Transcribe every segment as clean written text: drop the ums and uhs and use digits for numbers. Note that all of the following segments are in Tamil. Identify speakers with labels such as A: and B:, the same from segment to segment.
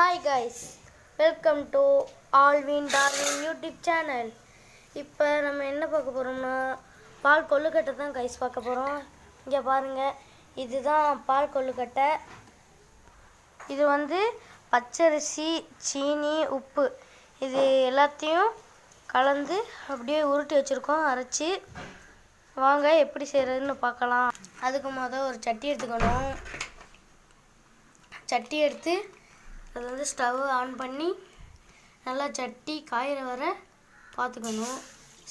A: Hi guys, welcome to Alvin Darwin YouTube channel. இப்போ நம்ம என்ன பார்க்க போகிறோம்னா பால் கொள்ளுக்கட்டை தான் கைஸ் பார்க்க போகிறோம். இங்கே பாருங்கள், இதுதான் பால் கொள்ளுக்கட்டை. இது வந்து பச்சரிசி, சீனி, உப்பு இது எல்லாத்தையும் கலந்து அப்படியே உருட்டி வச்சுருக்கோம் அரைச்சி. வாங்க எப்படி செய்கிறதுன்னு பார்க்கலாம். அதுக்கு முதல் ஒரு சட்டி எடுத்துக்கணும். சட்டி எடுத்து அது வந்து ஸ்டவ் ஆன் பண்ணி நல்லா சட்டி காயிற வர பார்த்துக்கணும்.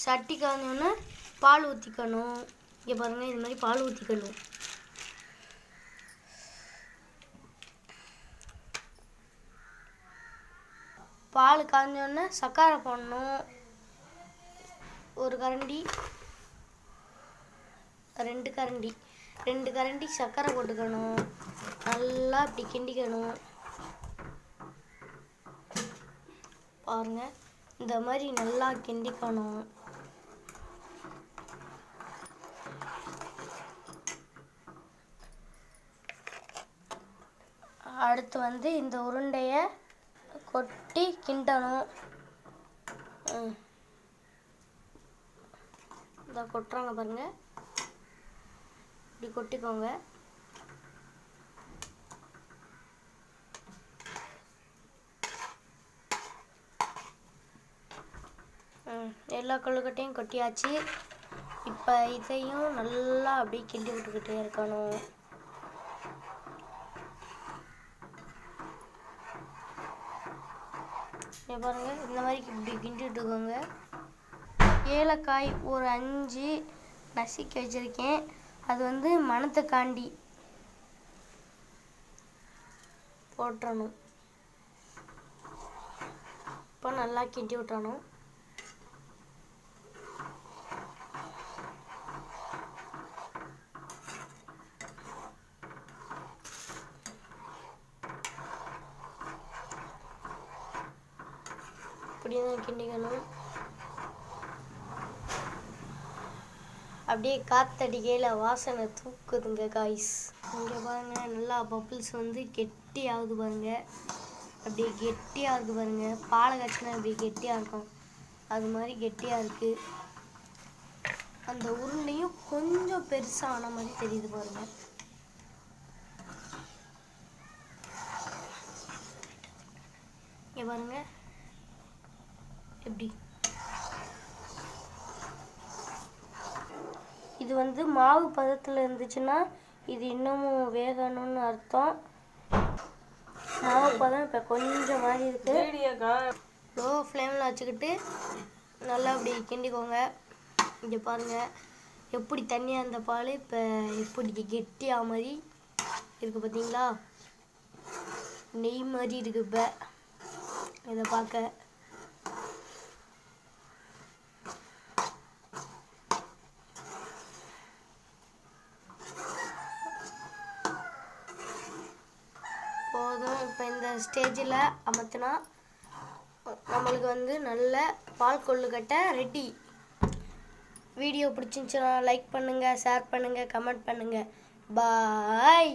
A: சட்டி காய்ஞ்சோன்னே பால் ஊற்றிக்கணும். இங்கே பாருங்கள், இது மாதிரி பால் ஊற்றிக்கணும். பால் காய்ஞ்சோன்னே சர்க்கரை போடணும். ஒரு கரண்டி, ரெண்டு கரண்டி சர்க்கரை போட்டுக்கணும். நல்லா இப்படி கிண்டிக்கணும். பாருங்க, இந்த மாதிரி நல்லா கிண்டிக்கணும். அடுத்து வந்து இந்த உருண்டையை கொட்டி கிண்டணும். இதை கொட்டுறாங்க பாருங்க, இப்படி கொட்டிக்கோங்க. எல்லா கொள்ளுக்கட்டையும் கொட்டியாச்சு. இப்போ இதையும் நல்லா அப்படியே கிண்டி விட்டுக்கிட்டே இருக்கணும். பாருங்க, இந்த மாதிரி இப்படி கிண்டி விட்டுக்கோங்க. ஏலக்காய் ஒரு 5 நசுக்கி வச்சுருக்கேன். அது வந்து மணத்துக்காண்டி போட்டுறணும். இப்போ நல்லா கிண்டி விட்டுறணும். அப்படியே தான் கிண்டிக்கணும். அப்படியே காத்தடிக்கையில் வாசனை தூக்குதுங்க காய்ஸ். இங்கே பாருங்க, நல்லா பப்புள்ஸ் வந்து கெட்டி ஆகுது பாருங்க. அப்படியே கெட்டியாக இருக்குது பாருங்க. பாலை காய்ச்சினா அப்படி கெட்டியாக இருக்கும், அது மாதிரி கெட்டியாக இருக்குது. அந்த உருண்டையும் கொஞ்சம் பெருசாக ஆன மாதிரி தெரியுது பாருங்க. இங்கே பாருங்க எப்படி. இது வந்து மாவு பதத்தில் இருந்துச்சுன்னா இது இன்னமும் வேகணும்னு அர்த்தம். மாவு பதம் இப்போ கொஞ்சம் மாதிரி இருக்குது. லோ ஃப்ளேமில் வச்சுக்கிட்டு நல்லா அப்படி கிண்டிக்கோங்க. இங்கே பாருங்கள் எப்படி தண்ணியாக இருந்த பால் இப்போ எப்படி கெட்டியாக மாதிரி இருக்குது பார்த்தீங்களா? நெய் மாதிரி இருக்குது இப்போ இதை பார்க்க. போதும். இப்போ இந்த ஸ்டேஜில் அமர்த்தினா நம்மளுக்கு வந்து நல்ல பால் கொள்ளுக்கட்டை ரெடி. வீடியோ பிடிச்சிருந்துச்சுன்னா லைக் பண்ணுங்கள், ஷேர் பண்ணுங்கள், கமெண்ட் பண்ணுங்கள். பாய்.